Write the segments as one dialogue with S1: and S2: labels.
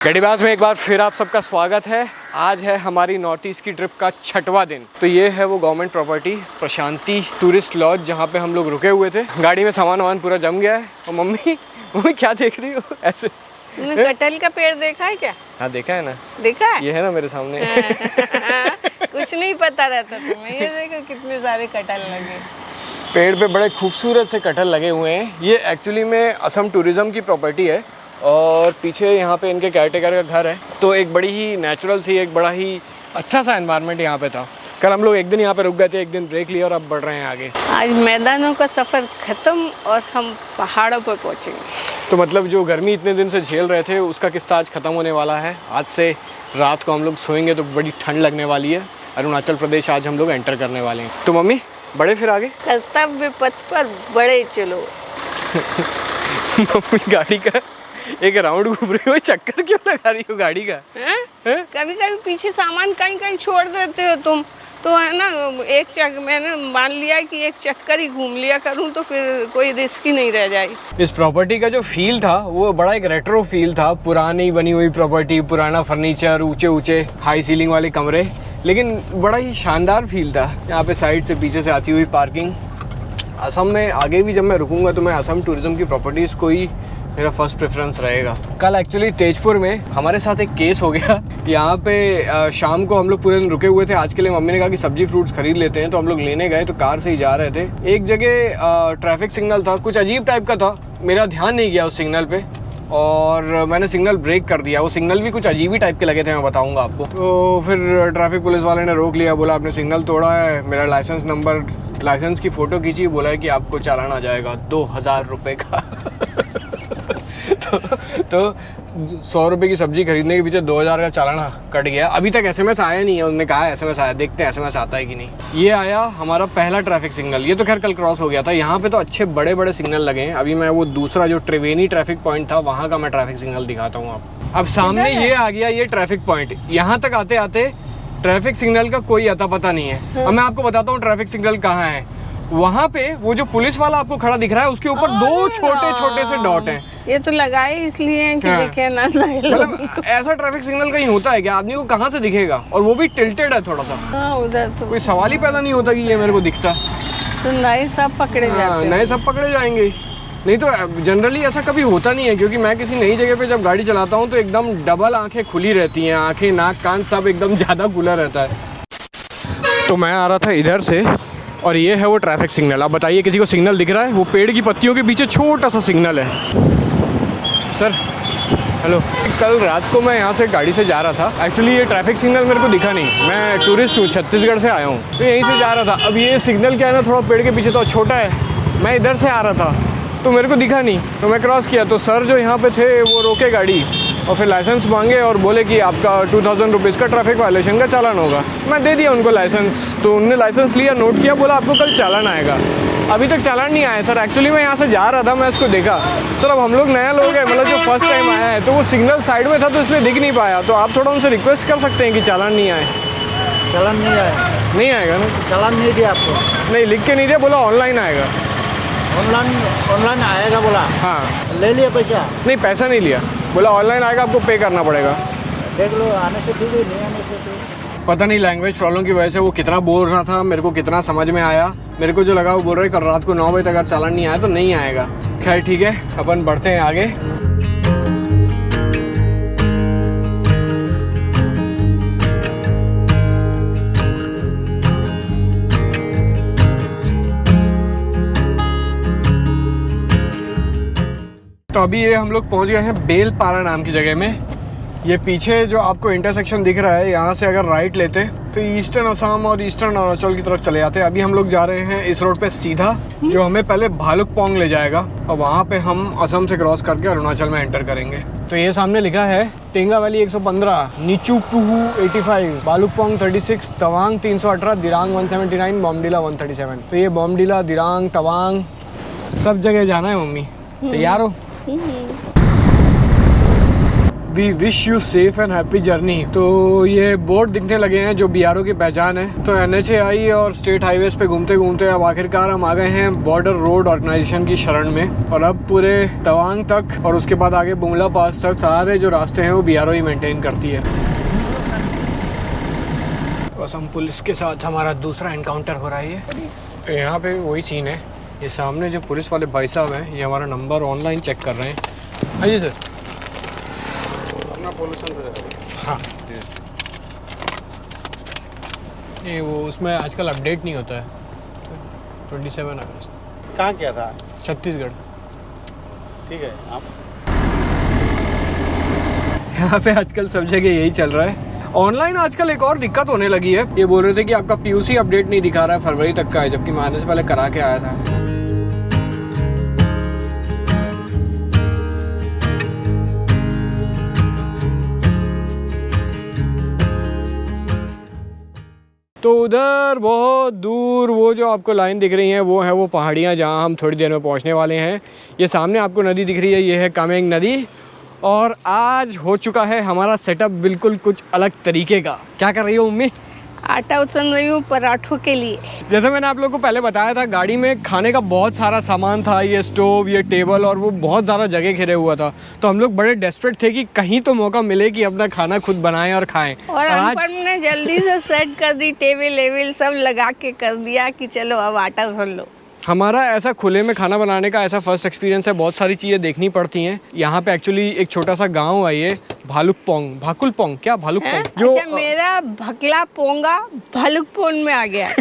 S1: गढ़ीबाज में एक बार फिर आप सबका स्वागत है। आज है हमारी नॉर्थ ईस्ट की ट्रिप का 6वां दिन। तो ये है वो government property Prashanti tourist lodge जहाँ पे हम लोग रुके हुए थे। गाड़ी में सामान वामान पूरा जम गया है। और मम्मी क्या देख रही हो ऐसे?
S2: तुमने कटहल का पेड़ देखा है क्या?
S1: हाँ देखा है ना।
S2: देखा है?
S1: ये है ना मेरे सामने।
S2: कुछ नहीं पता रहता तुम्हें। ये देखो कितने सारे कटहल लगे।
S1: पेड़ पे बड़े खूबसूरत से कटहल लगे हुए हैं। ये एक्चुअली में असम टूरिज्म की प्रॉपर्टी है और पीछे यहाँ पे इनके केयरटेकर का घर है। तो एक बड़ी ही नेचुरल सी एक बड़ा ही अच्छा सा एनवायरनमेंट यहाँ पे था। कल हम लोग एक दिन यहाँ पे रुक गए थे, एक दिन ब्रेक लिया और अब बढ़ रहे हैं आगे।
S2: आज मैदानों का सफ़र ख़त्म और हम पहाड़ों पर पहुँचेंगे।
S1: तो मतलब जो गर्मी इतने दिन से झेल रहे थे उसका किस्सा आज ख़त्म होने वाला है। आज से रात को हम लोग सोएंगे तो बड़ी ठंड लगने वाली है। अरुणाचल प्रदेश आज हम लोग एंटर करने वाले हैं। तो मम्मी बढ़े फिर आगे।
S2: कर्तव्य पथ पर बड़े चलो।
S1: मम्मी गाड़ी का एक राउंड घूम रही हो, चक्कर क्यों लगा रही हो गाड़ी का?
S2: कभी कभी पीछे सामान कहीं कहीं छोड़ देते हो तुम, तो है ना एक चक्कर मैंने मान लिया कि एक चक्कर ही घूम लिया करूं तो फिर कोई रिस्क ही नहीं रह जाए।
S1: इस प्रॉपर्टी का जो फील था वो बड़ा एक रेट्रो फील था। पुरानी बनी हुई प्रॉपर्टी, पुराना फर्नीचर, ऊंचे ऊंचे हाई सीलिंग वाले कमरे, लेकिन बड़ा ही शानदार फील था। यहाँ पे साइड से पीछे से आती हुई पार्किंग। असम में आगे भी जब मैं रुकूंगा तो मैं असम टूरिज्म की प्रॉपर्टीज़ को ही मेरा फर्स्ट प्रेफरेंस रहेगा। कल एक्चुअली तेजपुर में हमारे साथ एक केस हो गया। यहाँ पे शाम को हम लोग पूरे दिन रुके हुए थे। आज के लिए मम्मी ने कहा कि सब्जी फ्रूट्स खरीद लेते हैं, तो हम लोग लेने गए। तो कार से ही जा रहे थे, एक जगह ट्रैफिक सिग्नल था, कुछ अजीब टाइप का था। मेरा ध्यान नहीं गया उस सिग्नल पे और मैंने सिग्नल ब्रेक कर दिया। वो सिग्नल भी कुछ अजीब ही टाइप के लगे थे, मैं बताऊंगा आपको। तो फिर ट्रैफिक पुलिस वाले ने रोक लिया, बोला आपने सिग्नल तोड़ा है। मेरा लाइसेंस नंबर, लाइसेंस की फ़ोटो खींची, बोला है कि आपको चालान आ जाएगा 2000 रुपये का। तो 100 रुपये की सब्जी खरीदने के पीछे 2000 का चालान कट गया। अभी तक एसएमएस आया नहीं है। उन्होंने कहा एसएमएस आया, देखते हैं एसएमएस आता है कि नहीं। ये आया हमारा पहला ट्रैफिक सिग्नल। ये तो खैर कल क्रॉस हो गया था। यहाँ पे तो अच्छे बड़े बड़े सिग्नल लगे हैं। अभी मैं वो दूसरा जो त्रिवेणी ट्रैफिक पॉइंट था वहाँ का मैं ट्रैफिक सिग्नल दिखाता हूँ आपको। अब सामने ये आ गया, ये ट्रैफिक पॉइंट। यहाँ तक आते आते ट्रैफिक सिग्नल का कोई अता पता नहीं है। अब मैं आपको बताता हूँ ट्रैफिक सिग्नल कहाँ है। वहाँ पे वो जो पुलिस वाला आपको खड़ा दिख रहा है उसके ऊपर 2 छोटे छोटे से डॉट हैं।
S2: ये तो लगाए इसलिए हैं कि देखे ना
S1: मतलब ऐसा ट्रैफिक सिग्नल कहीं होता है क्या? आदमी को कहाँ से दिखेगा? और वो भी टिल्टेड है थोड़ा सा।
S2: हाँ, उधर तो
S1: कोई सवाल ही पैदा नहीं होता कि ये मेरे को दिखता।
S2: तो नए सब पकड़े जाते हैं।
S1: नए सब पकड़े जाएंगे। नहीं तो जनरली ऐसा कभी होता नहीं है, क्योंकि मैं किसी नई जगह पे जब गाड़ी चलाता हूँ तो एकदम डबल आंखें खुली रहती हैं। आंखें, नाक, कान सब एकदम ज़्यादा खुला रहता है। तो मैं आ रहा था इधर से और ये है वो ट्रैफिक सिग्नल। आप बताइए किसी को सिग्नल दिख रहा है? वो पेड़ की पत्तियों के पीछे छोटा सा सिग्नल है। सर हेलो, कल रात को मैं यहाँ से गाड़ी से जा रहा था। एक्चुअली ये ट्रैफिक सिग्नल मेरे को दिखा नहीं। मैं टूरिस्ट हूँ, छत्तीसगढ़ से आया हूँ, तो यहीं से जा रहा था। अब ये सिग्नल क्या है ना, थोड़ा पेड़ के पीछे तो छोटा है। मैं इधर से आ रहा था तो मेरे को दिखा नहीं, तो मैं क्रॉस किया। तो सर जो यहाँ पे थे वो रोके गाड़ी और फिर लाइसेंस मांगे और बोले कि आपका 2000 रुपीज़ का ट्रैफिक वायलेशन का चालान होगा। मैं दे दिया उनको लाइसेंस। तो उनने लाइसेंस लिया, नोट किया, बोला आपको कल चालान आएगा। अभी तक चालान नहीं आया सर। एक्चुअली मैं यहाँ से जा रहा था, मैं इसको देखा। सर अब हम लोग नया लोग हैं, मतलब जो फर्स्ट टाइम आया है, तो वो सिग्नल साइड में था तो इसलिए दिख नहीं पाया। तो आप थोड़ा उनसे रिक्वेस्ट कर सकते हैं कि चालान नहीं आए।
S3: चालान नहीं आया?
S1: नहीं आएगा ना?
S3: चालान नहीं दिया आपको?
S1: नहीं, लिख के नहीं दिया, बोला ऑनलाइन आएगा।
S3: ऑनलाइन आएगा बोला?
S1: हाँ।
S3: ले लिया पैसा?
S1: नहीं, पैसा नहीं लिया, बोला ऑनलाइन आएगा, आपको पे करना पड़ेगा।
S3: देख लो, आने से ठीक है, नहीं आने से तो
S1: पता नहीं लैंग्वेज प्रॉब्लम की वजह से वो कितना बोल रहा था, मेरे को कितना समझ में आया। मेरे को जो लगा वो बोल रहे कल रात को 9 बजे तक अगर चालान नहीं आया तो नहीं आएगा। खैर ठीक है, अपन बढ़ते हैं आगे। तो अभी ये हम लोग पहुंच गए हैं बेलपारा नाम की जगह में। ये पीछे जो आपको इंटरसेक्शन दिख रहा है, यहाँ से अगर राइट लेते तो ईस्टर्न असम और ईस्टर्न अरुणाचल की तरफ चले जाते हैं। अभी हम लोग जा रहे हैं इस रोड पे सीधा, जो हमें पहले भालुकपोंग ले जाएगा और वहाँ पे हम असम से क्रॉस करके अरुणाचल में एंटर करेंगे। तो ये सामने लिखा है टेंगा वैली 115, नीचुपुहु 85, भालुकपोंग 36, तवांग 318, दिरांग 179, बॉमडिला 137। तो ये बॉमडिला, दिरांग, तवांग सब जगह जाना है। मम्मी तैयार हो? We wish you safe and happy journey. तो ये बोर्ड दिखने लगे हैं जो BRO की पहचान है। तो NHAI और स्टेट हाईवेज पे घूमते घूमते अब आखिरकार हम आ गए हैं बॉर्डर रोड ऑर्गेनाइजेशन की शरण में। और अब पूरे तवांग तक और उसके बाद आगे बुमला पास तक सारे जो रास्ते हैं वो BRO ही मेंटेन करती है। बस हम पुलिस के साथ हमारा दूसरा एनकाउंटर हो रहा है। तो यहाँ पे वही सीन है, ये सामने जो पुलिस वाले भाई साहब हैं ये हमारा नंबर ऑनलाइन चेक कर रहे हैं। आइए सर। अपना पोल्यूशन हाँ ये वो उसमें आजकल अपडेट नहीं होता है। 27 अगस्त।
S3: कहाँ किया था?
S1: छत्तीसगढ़।
S3: ठीक है। आप
S1: यहाँ पे आजकल सब जगह यही चल रहा है। ऑनलाइन आजकल एक और दिक्कत होने लगी है। ये बोल रहे थे कि आपका PUC अपडेट नहीं दिखा रहा है, फरवरी तक का है, जबकि मैं आने से पहले करा के आया था। तो उधर बहुत दूर वो जो आपको लाइन दिख रही है वो है वो पहाड़ियाँ जहाँ हम थोड़ी देर में पहुँचने वाले हैं। ये सामने आपको नदी दिख रही है, ये है कामेंग नदी। और आज हो चुका है हमारा सेटअप बिल्कुल कुछ अलग तरीके का। क्या कर रही हो मम्मी?
S2: आटा उसन रही हूँ पराठों के लिए।
S1: जैसे मैंने आप लोगों को पहले बताया था, गाड़ी में खाने का बहुत सारा सामान था, ये स्टोव, ये टेबल, और वो बहुत ज़्यादा जगह घेरे हुआ था। तो हम लोग बड़े डेस्परेट थे कि कहीं तो मौका मिले कि अपना खाना खुद बनाएं और खाएं।
S2: और हम पर ने जल्दी से सेट कर दी, टेबल लेवल सब लगा के कर दिया कि चलो अब आटा उसन लो।
S1: हमारा ऐसा खुले में खाना बनाने का ऐसा फर्स्ट एक्सपीरियंस है। बहुत सारी चीज़ें देखनी पड़ती हैं। यहाँ पे एक्चुअली एक छोटा सा गांव है, ये भाकुलपोंग क्या भालुकपोंग जो
S2: अच्छा, मेरा भकला पोंगा भालुकपोंग में आ गया।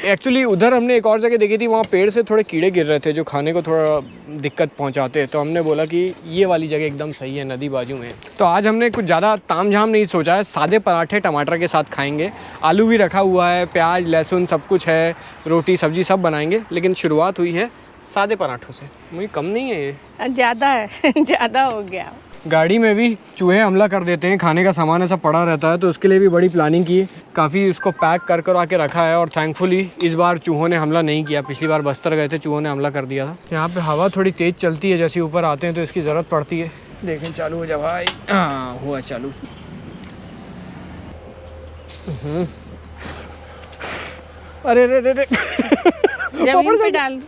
S1: एक्चुअली उधर हमने एक और जगह देखी थी, वहाँ पेड़ से थोड़े कीड़े गिर रहे थे जो खाने को थोड़ा दिक्कत पहुँचाते हैं। तो हमने बोला कि ये वाली जगह एकदम सही है, नदी बाजू में। तो आज हमने कुछ ज़्यादा तामझाम नहीं सोचा है, सादे पराठे टमाटर के साथ खाएंगे। आलू भी रखा हुआ है, प्याज लहसुन सब कुछ है, रोटी सब्जी सब बनाएंगे। लेकिन शुरुआत हुई है सादे पराठों से। मुझे कम नहीं है ये,
S2: ज़्यादा है ज़्यादा हो गया।
S1: गाड़ी में भी चूहे हमला कर देते हैं, खाने का सामान ऐसा पड़ा रहता है। तो उसके लिए भी बड़ी प्लानिंग की, काफ़ी उसको पैक कर आके रखा है। और थैंकफुली इस बार चूहों ने हमला नहीं किया। पिछली बार बस्तर गए थे, चूहों ने हमला कर दिया था। यहाँ पे हवा थोड़ी तेज़ चलती है, जैसे ऊपर आते हैं तो इसकी ज़रूरत पड़ती है। देखें चालू हो जा भाई। हाँ हुआ चालू। अरे रे रे रे
S2: जमीन पे डाल।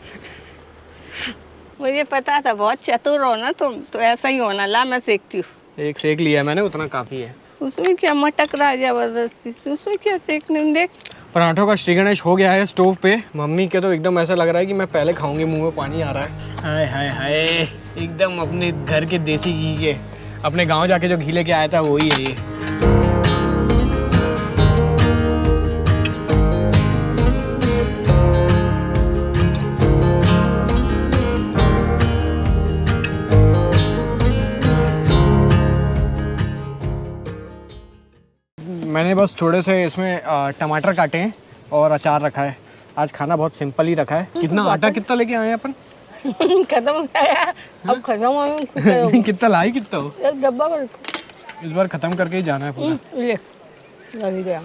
S2: मुझे पता था बहुत चतुर हो ना तुम, तो ऐसा ही होना। ला मैं सेकती हूँ।
S1: एक सेक लिया मैंने, उतना काफ़ी है।
S2: उसमें क्या मटक रहा है जबरदस्ती से, उसमें क्या सेकने में। देख
S1: पराठों का श्री गणेश हो गया है स्टोव पे। मम्मी के तो एकदम ऐसा लग रहा है कि मैं पहले खाऊंगी, मुंह में पानी आ रहा है। हाय हाय हाय, एकदम अपने घर के देसी घी के, अपने गांव जाके जो घी लेके आया था वही है ये। मैंने बस थोड़े से इसमें टमाटर काटे हैं और अचार रखा है। आज खाना बहुत सिंपल ही रखा है। कितना आटा कितना लेके आए हैं अपन?
S2: खत्म हो गया, अब खत्म हो।
S1: कितना लाई कितना हो?
S2: एक डब्बा भर।
S1: इस बार खत्म करके ही जाना है पूरा।
S2: ले लग गया।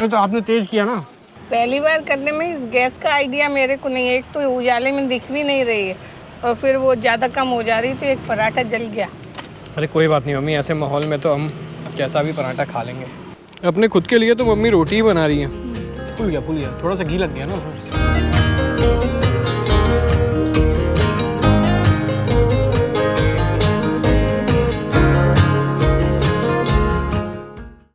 S1: तो आपने तेज किया ना।
S2: पहली बार करने में इस गैस का आइडिया मेरे को नहीं है। एक तो उजाले में दिख भी नहीं रही है, और फिर वो ज़्यादा कम हो जा रही थी, एक पराठा जल गया।
S1: अरे कोई बात नहीं मम्मी, ऐसे माहौल में तो हम कैसा भी पराठा खा लेंगे। अपने खुद के लिए तो मम्मी रोटी ही बना रही है। फूल गया, थोड़ा सा घी लग गया ना उसमें।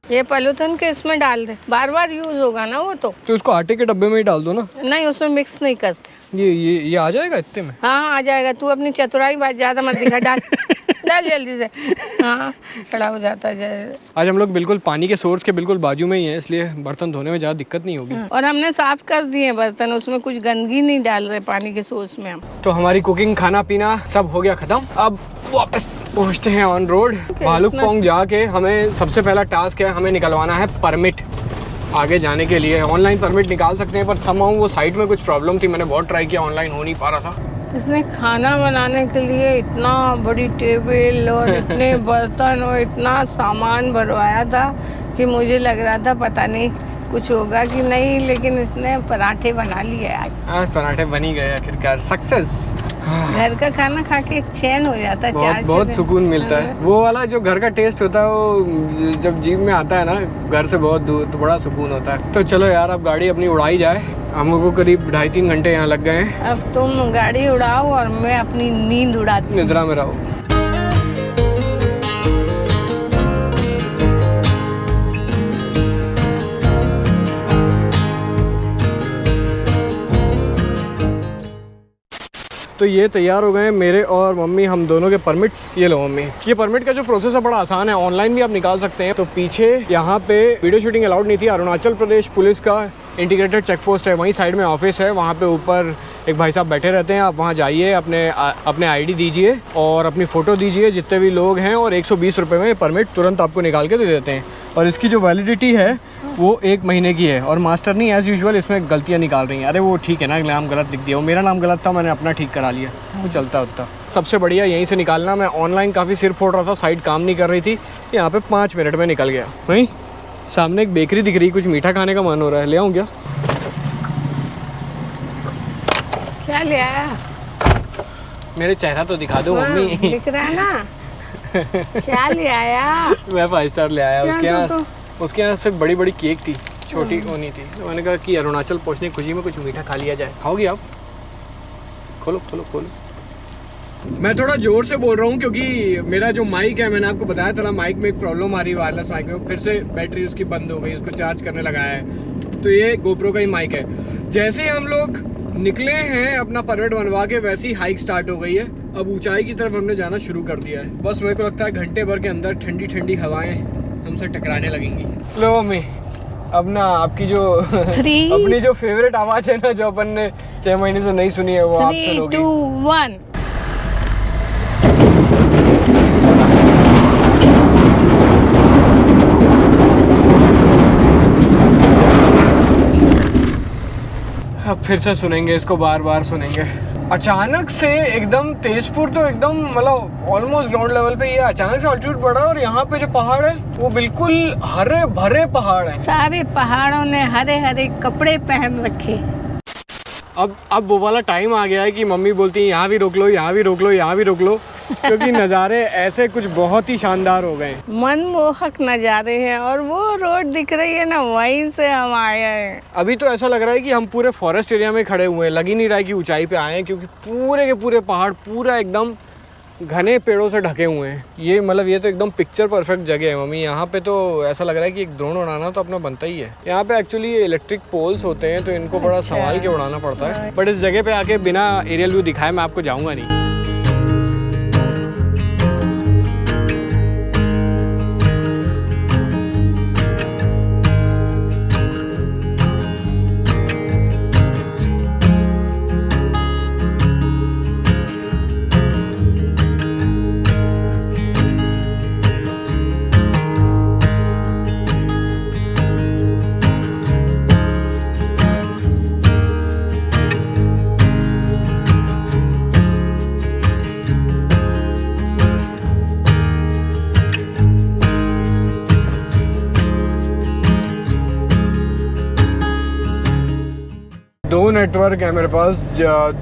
S2: ये पॉलीथिन के इसमें डाल दे, बार बार यूज होगा ना वो। तो
S1: उसको आटे के डब्बे में ही डाल दो ना।
S2: नहीं, उसमें मिक्स नहीं करते।
S1: ये आ जाएगा इतने में?
S2: हाँ आ जाएगा। तू अपनी चतुराई बात ज़्यादा मत दिखा। डाल डाल जल्दी से। हाँ खड़ा हो जाता है।
S1: आज हम लोग बिल्कुल पानी के सोर्स के बिल्कुल बाजू में ही हैं, इसलिए बर्तन धोने में ज़्यादा दिक्कत नहीं होगी।
S2: और हमने साफ कर दिए बर्तन, उसमें कुछ गंदगी नहीं डाल रहे पानी के सोर्स में हम।
S1: तो हमारी कुकिंग खाना पीना सब हो गया ख़त्म। अब वापस पहुंचते हैं ऑन रोड। भालुकपोंग जाके हमें सबसे पहला टास्क है, हमें निकलवाना है परमिट आगे जाने के लिए। ऑनलाइन परमिट निकाल सकते हैं, पर समहाउ वो साइट में कुछ प्रॉब्लम थी। मैंने बहुत ट्राई किया, ऑनलाइन हो नहीं पा रहा था।
S2: इसने खाना बनाने के लिए इतना बड़ी टेबल और इतने बर्तन और इतना सामान भरवाया था कि मुझे लग रहा था पता नहीं कुछ होगा कि नहीं, लेकिन इसने पराठे बना लिए आज।
S1: पराठे बन ही गए आखिरकार। सक्सेस।
S2: घर का खाना खा के एक चैन हो जाता है।
S1: बहुत बहुत सुकून मिलता है। वो वाला जो घर का टेस्ट होता है वो जब जीभ में आता है ना घर से बहुत दूर, तो बड़ा सुकून होता है। तो चलो यार अब गाड़ी अपनी उड़ाई जाए। हम लोगों को करीब 2.5-3 घंटे यहाँ लग गए हैं।
S2: अब तुम गाड़ी उड़ाओ और मैं अपनी नींद उड़ाती हूँ।
S1: निद्रा में रहो। तो ये तैयार हो गए हैं मेरे और मम्मी, हम दोनों के परमिट्स। ये लो मम्मी, ये परमिट का जो प्रोसेस है बड़ा आसान है, ऑनलाइन भी आप निकाल सकते हैं। तो पीछे यहाँ पे वीडियो शूटिंग अलाउड नहीं थी। अरुणाचल प्रदेश पुलिस का इंटीग्रेटेड चेक पोस्ट है, वहीं साइड में ऑफिस है। वहाँ पे ऊपर एक भाई साहब बैठे रहते हैं। आप वहाँ जाइए, अपने आईडी दीजिए और अपनी फ़ोटो दीजिए जितने भी लोग हैं, और 120 रुपये में परमिट तुरंत आपको निकाल के दे देते हैं। और इसकी जो वैलिडिटी है वो 1 महीने की है। और मास्टर नहीं एज़ यूजुअल इसमें गलतियाँ निकाल रही हैं। अरे वो ठीक है ना, नाम गलत लिख दिया, वो मेरा नाम गलत था, मैंने अपना ठीक करा लिया, वो चलता उतना। सबसे बढ़िया यहीं से निकालना। मैं ऑनलाइन काफ़ी सिर फोड़ रहा था, साइट काम नहीं कर रही थी, यहाँ पे 5 मिनट में निकल गया। वहीं सामने एक बेकरी दिख रही, कुछ मीठा खाने का मन हो रहा है, ले आऊँ क्या?
S2: क्या ले आया?
S1: मेरे चेहरा तो दिखा दो मम्मी।
S2: दिख रहा है ना? क्या ले आया?
S1: मैं 5 स्टार ले आया।
S2: क्या
S1: उसके यहाँ सिर्फ बड़ी बड़ी केक थी, छोटी होनी थी। तो मैंने कहा कि अरुणाचल पहुँचने की खुशी में कुछ मीठा खा लिया जाए। खाओगी आप? खोलो खोलो खोलो। मैं थोड़ा ज़ोर से बोल रहा हूँ क्योंकि मेरा जो माइक है, मैंने आपको बताया था ना, माइक में एक प्रॉब्लम आ रही है, वायरलेस माइक में। फिर से बैटरी उसकी बंद हो गई, उसको चार्ज करने लगाया है। तो ये गोप्रो का ही माइक है। जैसे ही हम लोग निकले हैं अपना परमिट बनवा के, वैसी हाइक स्टार्ट हो गई है। अब ऊंचाई की तरफ हमने जाना शुरू कर दिया है। बस मेरे को लगता है घंटे भर के अंदर ठंडी ठंडी हवाएं हमसे टकराने लगेंगी। लो मम्मी, अब ना आपकी जो अपनी जो फेवरेट आवाज़ है ना, जो अपन ने 6 महीने से नहीं सुनी है, वो आप सुनोगी।
S2: 3, 2, 1।
S1: अब फिर से सुनेंगे इसको, बार बार सुनेंगे। अचानक से एकदम तेजपुर तो एकदम मतलब ऑलमोस्ट ग्राउंड लेवल पे, ये अचानक से ऑल्टीट्यूड बढ़ा और यहाँ पे जो पहाड़ है वो बिल्कुल हरे भरे पहाड़ है।
S2: सारे पहाड़ों ने हरे हरे कपड़े पहन रखे।
S1: अब वो वाला टाइम आ गया है कि मम्मी बोलती है यहाँ भी रोक लो, यहाँ भी रोक लो, यहाँ भी रोक लो, क्योंकि नज़ारे ऐसे कुछ बहुत ही शानदार हो गए,
S2: मनमोहक नज़ारे हैं। और वो रोड दिख रही है ना, वहीं से हम आए हैं।
S1: अभी तो ऐसा लग रहा है कि हम पूरे फॉरेस्ट एरिया में खड़े हुए हैं। लग ही नहीं रहा है कि ऊंचाई पे आए हैं, क्योंकि पूरे के पूरे पहाड़ पूरा एकदम घने पेड़ों से ढके हुए हैं। ये मतलब ये तो एकदम पिक्चर परफेक्ट जगह है मम्मी। यहाँ पे तो ऐसा लग रहा है कि एक ड्रोन उड़ाना तो अपना बनता ही है। यहाँ पे एक्चुअली इलेक्ट्रिक पोल्स होते हैं, तो इनको बड़ा संभाल के उड़ाना पड़ता है। बट इस जगह पे आके बिना एरियल व्यू दिखाए मैं आपको जाऊँगा नहीं। दो नेटवर्क है मेरे पास,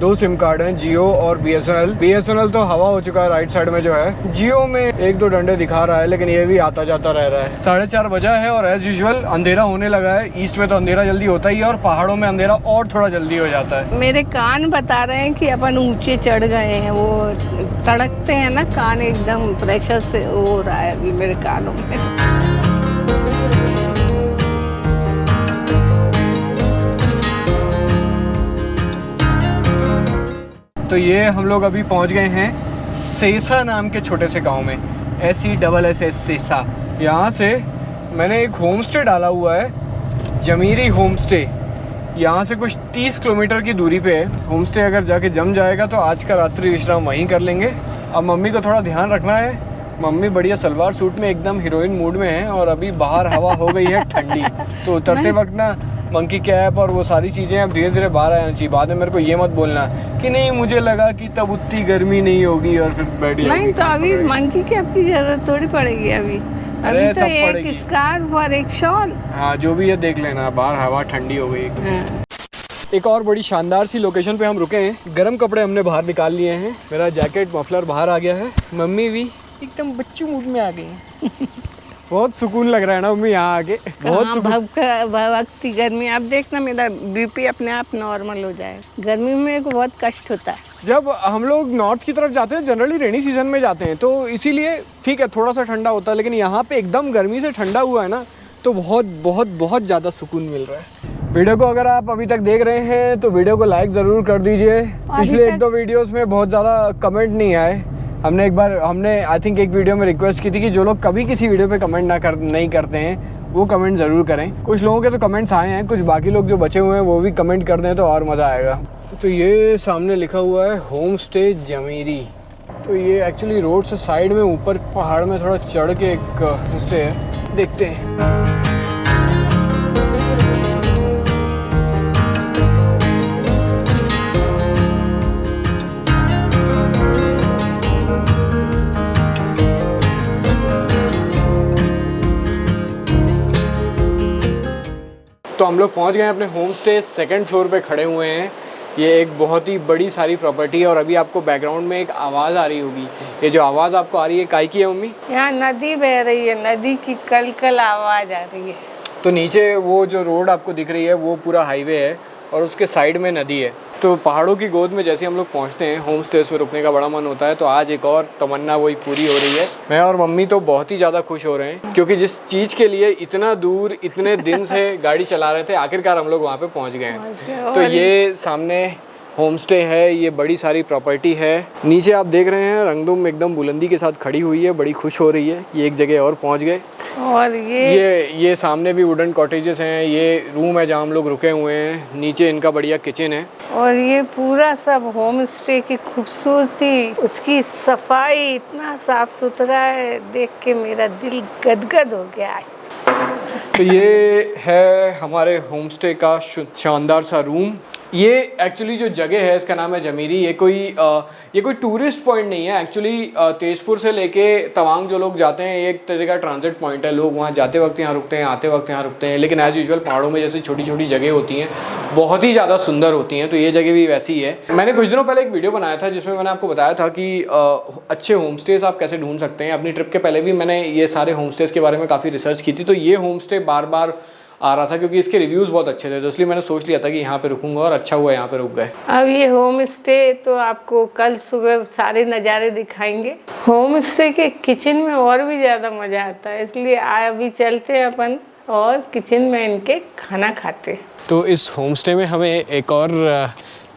S1: 2 सिम कार्ड हैं, जियो और BSNL। BSNL तो हवा हो चुका है राइट साइड में जो है। जियो में 1-2 डंडे दिखा रहा है, लेकिन ये भी आता जाता रह रहा है। 4:30 बजा है और एज यूजुअल अंधेरा होने लगा है। ईस्ट में तो अंधेरा जल्दी होता ही है और पहाड़ों में अंधेरा और थोड़ा जल्दी हो जाता है।
S2: मेरे कान बता रहे हैं कि अपन ऊंचे चढ़ गए हैं। वो तड़कते हैं ना कान, एकदम प्रेशर से हो रहा है अभी मेरे कानों में।
S1: तो ये हम लोग अभी पहुंच गए हैं सेसा नाम के छोटे से गांव में, SESS सेसा। यहाँ से मैंने एक होम स्टे डाला हुआ है, जमीरी होम स्टे। यहाँ से कुछ 30 किलोमीटर की दूरी पे है होम स्टे। अगर जाके जम जाएगा तो आज का रात्रि विश्राम वहीं कर लेंगे। अब मम्मी को थोड़ा ध्यान रखना है। मम्मी बढ़िया सलवार सूट में एकदम हीरोइन मूड में है, और अभी बाहर हवा हो गई है ठंडी। तो उतरते वक्त ना मंकी कैप और वो सारी चीज़ें अब धीरे धीरे बाहर आना चाहिए। बाद में मेरे को ये मत बोलना कि नहीं मुझे लगा कि तब उतनी गर्मी नहीं होगी और फिर बैठ जाएगी।
S2: नहीं तो अभी मंकी कैप की जरूरत थोड़ी पड़ेगी। अभी तो एक स्कार्फ और एक शॉल।
S1: हाँ जो भी है देख लेना, बाहर हवा ठंडी हो गई। एक और बड़ी शानदार सी लोकेशन पे हम रुके हैं। गर्म कपड़े हमने बाहर निकाल लिए हैं, मेरा जैकेट मफलर बाहर आ गया है, मम्मी भी एकदम बच्चू मूड में आ गई हैं। बहुत सुकून लग रहा है ना मम्मी यहाँ आके, बहुत
S2: भक्ति गर्मी। अब देखना मेरा बीपी अपने आप नॉर्मल हो जाए। गर्मी में बहुत कष्ट होता है।
S1: जब हम लोग नॉर्थ की तरफ जाते हैं जनरली रेनी सीजन में जाते हैं, तो इसीलिए ठीक है थोड़ा सा ठंडा होता है, लेकिन यहाँ पे एकदम गर्मी से ठंडा हुआ है ना, तो बहुत बहुत बहुत ज़्यादा सुकून मिल रहा है। वीडियो को अगर आप अभी तक देख रहे हैं तो वीडियो को लाइक ज़रूर कर दीजिए। पिछले 1-2 वीडियोस में बहुत ज़्यादा कमेंट नहीं आए। हमने आई थिंक एक वीडियो में रिक्वेस्ट की थी कि जो लोग कभी किसी वीडियो पे कमेंट नहीं करते हैं वो कमेंट ज़रूर करें। कुछ लोगों के तो कमेंट्स आए हैं, कुछ बाकी लोग जो बचे हुए हैं वो भी कमेंट कर दें तो और मज़ा आएगा। तो ये सामने लिखा हुआ है होम स्टे जमीरी। तो ये एक्चुअली रोड से साइड में ऊपर पहाड़ में थोड़ा चढ़ के एक स्टे है, देखते हैं। तो हम लोग पहुंच गए अपने होम स्टे, 2nd फ्लोर पे खड़े हुए हैं। ये एक बहुत ही बड़ी सारी प्रॉपर्टी है और अभी आपको बैकग्राउंड में एक आवाज़ आ रही होगी। ये जो आवाज़ आपको आ रही है काई की है मम्मी?
S2: यहाँ नदी बह रही है, नदी की कल कल आवाज़ आ रही है।
S1: तो नीचे वो जो रोड आपको दिख रही है वो पूरा हाईवे है और उसके साइड में नदी है। तो पहाड़ों की गोद में जैसे हम लोग पहुंचते हैं होम स्टेज में रुकने का बड़ा मन होता है। तो आज एक और तमन्ना वही पूरी हो रही है। मैं और मम्मी तो बहुत ही ज़्यादा खुश हो रहे हैं क्योंकि जिस चीज़ के लिए इतना दूर इतने दिन से गाड़ी चला रहे थे, आखिरकार हम लोग वहाँ पे पहुँच गए हैं। तो ये सामने होम स्टे है, ये बड़ी सारी प्रॉपर्टी है। नीचे आप देख रहे हैं रंगदुम एकदम बुलंदी के साथ खड़ी हुई है, बड़ी खुश हो रही है कि एक जगह और पहुँच गए।
S2: और
S1: ये सामने भी वुडन कॉटेजेस हैं। ये रूम है जहाँ हम लोग रुके हुए हैं। नीचे इनका बढ़िया किचन है
S2: और ये पूरा सब होम स्टे की खूबसूरती, उसकी सफाई, इतना साफ सुथरा है, देख के मेरा दिल गदगद हो गया आज।
S1: तो ये है हमारे होम स्टे का शानदार सा रूम। ये एक्चुअली जो जगह है इसका नाम है जमीरी। ये कोई टूरिस्ट पॉइंट नहीं है एक्चुअली। तेजपुर से लेके तवांग जो लोग जाते हैं, एक तरह का ट्रांजिट पॉइंट है। लोग वहाँ जाते वक्त यहाँ रुकते हैं, आते वक्त यहाँ रुकते हैं। लेकिन एज़ यूजुअल पहाड़ों में जैसे छोटी छोटी जगह होती हैं, बहुत ही ज़्यादा सुंदर होती हैं। तो ये जगह भी वैसी ही है। मैंने कुछ दिनों पहले एक वीडियो बनाया था जिसमें मैंने आपको बताया था कि अच्छे होम स्टेज आप कैसे ढूंढ सकते हैं। अपनी ट्रिप के पहले भी मैंने ये सारे होम स्टेज के बारे में काफ़ी रिसर्च की थी। तो ये होम स्टे बार बार आ रहा था क्योंकि इसके रिव्यूज़ बहुत अच्छे थे, तो इसलिए मैंने सोच लिया था कि यहाँ पे रुकूंगा और अच्छा हुआ यहाँ पे रुक गए।
S2: अब ये होम स्टे तो आपको कल सुबह सारे नज़ारे दिखाएंगे। होम स्टे के किचन में और भी ज़्यादा मज़ा आता है, इसलिए अभी चलते हैं अपन और किचन में इनके खाना खाते हैं।
S1: तो इस होम स्टे में हमें एक और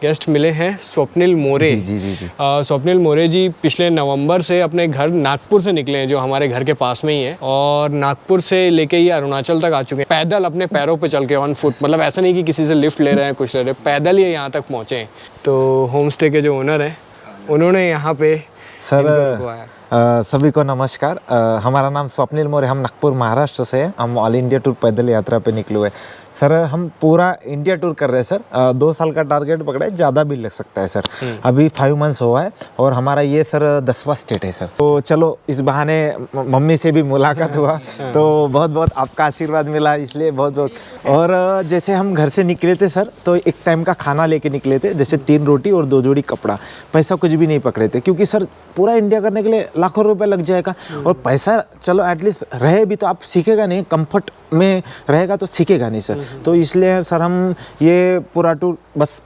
S1: गेस्ट मिले हैं, स्वप्निल मोरे।
S4: जी।
S1: स्वप्निल मोरे जी पिछले नवंबर से अपने घर नागपुर से निकले हैं, जो हमारे घर के पास में ही है, और नागपुर से लेके ये अरुणाचल तक आ चुके हैं पैदल, अपने पैरों पे चल के, ऑन फुट। मतलब ऐसा नहीं कि किसी से लिफ्ट ले रहे हैं, कुछ ले रहे हैं, पैदल ये यहाँ तक पहुँचे हैं। तो होम स्टे के जो ओनर हैं उन्होंने यहाँ पे
S4: सर सभी को नमस्कार। हमारा नाम स्वप्निल मोरे, हम नागपुर महाराष्ट्र से हैं। हम ऑल इंडिया टूर पैदल यात्रा पे निकले हुए सर। हम पूरा इंडिया टूर कर रहे हैं सर। 2 साल का टारगेट पकड़ा है, ज़्यादा भी लग सकता है सर। अभी 5 मंथ्स हुआ है और हमारा ये सर 10वां स्टेट है सर। तो चलो इस बहाने मम्मी से भी मुलाकात हुआ, तो बहुत बहुत आपका आशीर्वाद मिला, इसलिए बहुत बहुत। और जैसे हम घर से निकले थे सर, तो एक टाइम का खाना लेके निकले थे, जैसे 3 रोटी और 2 जोड़ी कपड़ा। पैसा कुछ भी नहीं पकड़े थे क्योंकि सर पूरा इंडिया करने के लिए लाखों रुपए लग जाएगा। और पैसा चलो एटलीस्ट रहे भी तो आप सीखेगा नहीं, कंफर्ट में रहेगा तो सीखेगा नहीं सर। तो इसलिए सर हम ये पूरा टूर बस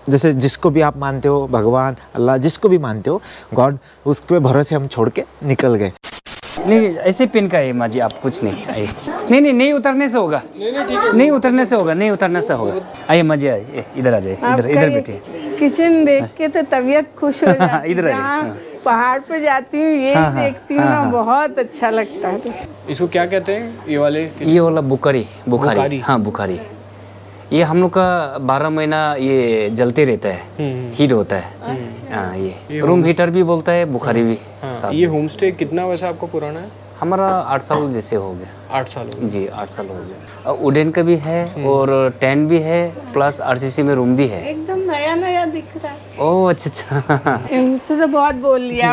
S4: जैसे जिसको भी आप मानते हो, भगवान, अल्लाह, जिसको भी मानते हो, गॉड, उसके भरोसे हम छोड़ के निकल गए।
S5: नहीं ऐसे पिन का है माँ जी, आप कुछ नहीं आइए। नहीं उतरने से होगा। नहीं उतरने से होगा, नहीं उतरने से होगा। आइए माँ जी, आइए, इधर आ जाइए, इधर बैठिए।
S2: किचन देख के तो तबीयत खुश हो जाती है।
S5: इधर
S2: पहाड़ पे जाती हूँ, ये देखती हूँ ना, बहुत अच्छा लगता है।
S1: इसको क्या कहते हैं ये वाले?
S5: ये वाला बुखारी। हाँ बुखारी। ये हम लोग का 12 महीना ये जलते रहता है, हीट होता है। हाँ ये रूम हीटर भी बोलता है, बुखारी भी।
S1: ये होम स्टे कितना वैसे आपका पुराना है?
S5: हमारा 8 साल जैसे हो गया।
S1: 8 साल हो गए
S5: जी, 8 साल हो गया। वुडन का भी है और टेंट भी है, प्लस RCC में रूम भी है।
S2: एकदम नया नया दिख रहा है।
S5: ओह अच्छा।
S2: इनसे तो बहुत बोल लिया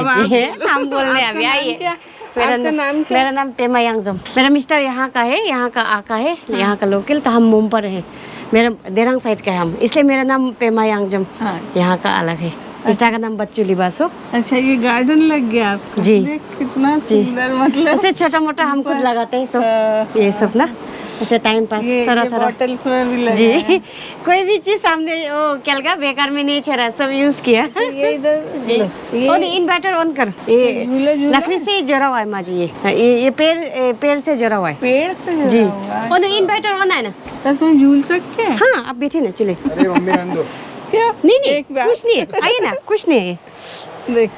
S6: हम बोलने अभी आइए। मेरा नाम टेमा यांगजम। मेरा मिस्टर यहाँ का है, यहाँ का आका है, यहाँ का लोकल। तो हम मुंबई पर है, मेरा देरंग साइड का है हम, इसलिए मेरा नाम पेमा यांगजम
S2: हाँ।
S6: यहाँ का अलग है। दूसरा का नाम बच्चू लिबासो।
S2: अच्छा, ये गार्डन लग गया आपको?
S6: जी।
S2: देख कितना सुंदर, मतलब
S6: ऐसे छोटा मोटा हम खुद लगाते हैं सब, ये सब ना ऐसे टाइम पास तरह तरह।
S2: बॉटल्स में भी लगा
S6: जी
S2: है।
S6: कोई भी चीज सामने वो क्या लगा बेकार में नहीं चला, सब यूज किया।
S2: ये इधर
S6: जी और इन्वर्टर ऑन कर, ये लकड़ी से ही जोड़ा हुआ है माँ जी। ये पेड़ से जोड़ा हुआ है।
S2: पेड़ से जुड़ा
S6: जी
S2: हुआ है।
S6: और इन्वर्टर ऑन है ना।
S2: तो उसमें झूल सकते हैं?
S6: हाँ आप बैठे ना चले।
S1: अरे मम्मी रहने दो।
S2: क्या?
S6: नहीं नहीं
S2: एक बार।
S6: कुछ नहीं है, आइए ना, कुछ नहीं है,
S2: देख,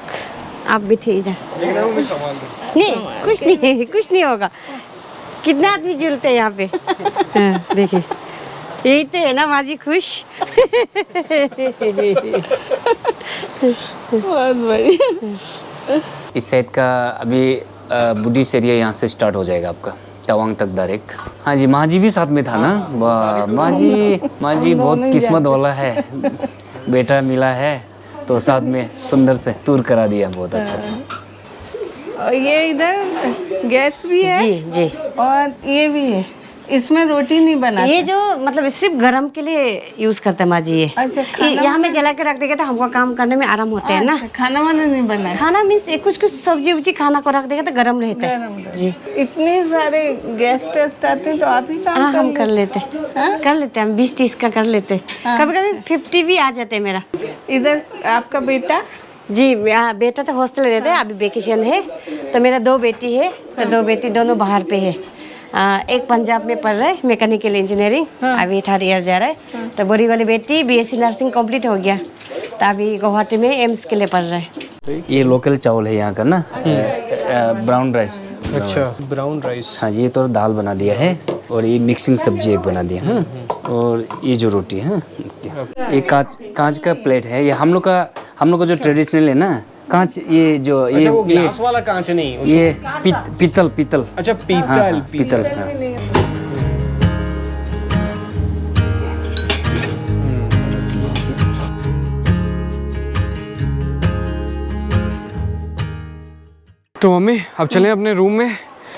S6: आप बैठे इधर।
S1: लेकिन मम्मी संभाल दो।
S6: नहीं कुछ नहीं है, कुछ नहीं होगा। कितना आदमी झूलते हैं यहाँ पे। हाँ, देखिए यही तो है ना माजी खुश।
S2: बहुत बढ़िया।
S5: इस साइड का अभी बुद्धिस्ट एरिया यहाँ से स्टार्ट हो जाएगा आपका, तवांग तक डायरेक्ट। हाँ जी, माँ जी भी साथ में था ना। वाह माँ जी बहुत किस्मत वाला है, बेटा मिला है तो साथ में सुंदर से टूर करा दिया बहुत अच्छा से।
S2: और ये इधर गैस भी है
S6: जी जी
S2: और ये भी है, इसमें रोटी नहीं बनाते?
S6: ये जो मतलब सिर्फ गरम के लिए यूज करते हैं माँ जी ये।
S2: अच्छा,
S6: यहाँ में जला के रख देगा तो हमको काम करने में आराम होता है ना।
S2: अच्छा, खाना वाना नहीं बना है?
S6: खाना मीन्स कुछ कुछ सब्जी उब्जी खाना को रख देगा तो गरम रहता है। जी
S2: इतने सारे गेस्ट टेस्ट आते हैं तो आप ही काम
S6: हाँ हम कर
S2: कर
S6: लेते हैं, कर लेते हैं हम 20-30 का कर लेते हैं, कभी कभी 50 भी आ जाते हैं मेरा।
S2: इधर आपका बेटा?
S6: जी यहाँ बेटा तो हॉस्टल रहता है, अभी वेकेशन है। तो मेरा 2 बेटी है, तो 2 बेटी दोनों बाहर पे है। एक पंजाब में पढ़ रहा है मैकेनिकल इंजीनियरिंग, अभी 3rd ईयर जा रहा है। तो बड़ी वाली बेटी BSc नर्सिंग कंप्लीट हो गया, तो अभी गुवाहाटी में एम्स के लिए पढ़ रहा है।
S5: ये लोकल चावल है यहाँ का ना, ब्राउन राइस।
S1: अच्छा, ब्राउन राइस।
S5: हाँ जी, ये तो दाल बना दिया है और ये मिक्सिंग सब्जी एक बना दिया है। और ये जो रोटी है, ये कांच का प्लेट है। ये हम लोग का जो ट्रेडिशनल है ना कांच, ये जो
S1: अच्छा, वो ग्लास वाला कांच नहीं,
S5: ये पीतल।
S1: अच्छा पीतल।
S5: हाँ, पीतल। हाँ।
S1: तो मम्मी अब चलें अपने रूम में,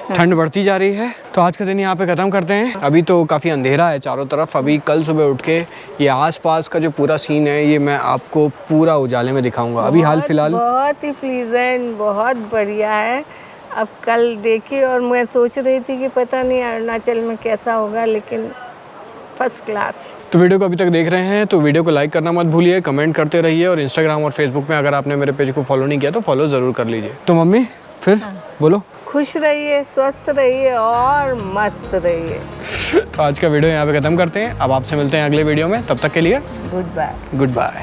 S1: ठंड बढ़ती जा रही है। तो आज का दिन यहाँ पे ख़त्म करते हैं। अभी तो काफ़ी अंधेरा है चारों तरफ। अभी कल सुबह उठ के ये आसपास का जो पूरा सीन है ये मैं आपको पूरा उजाले में दिखाऊंगा। अभी हाल फिलहाल
S2: बहुत ही प्लीजेंट, बहुत बढ़िया है। अब कल देखिए, और मैं सोच रही थी कि पता नहीं अरुणाचल में कैसा होगा, लेकिन फर्स्ट क्लास।
S1: तो वीडियो को अभी तक देख रहे हैं तो वीडियो को लाइक करना मत भूलिए, कमेंट करते रहिए और इंस्टाग्राम और फेसबुक में अगर आपने मेरे पेज को फॉलो नहीं किया तो फॉलो ज़रूर कर लीजिए। तो मम्मी फिर बोलो।
S2: खुश रहिए, स्वस्थ रहिए और मस्त रहिए।
S1: तो आज का वीडियो यहाँ पे ख़त्म करते हैं। अब आपसे मिलते हैं अगले वीडियो में, तब तक के लिए
S2: गुड बाय।
S1: Good bye.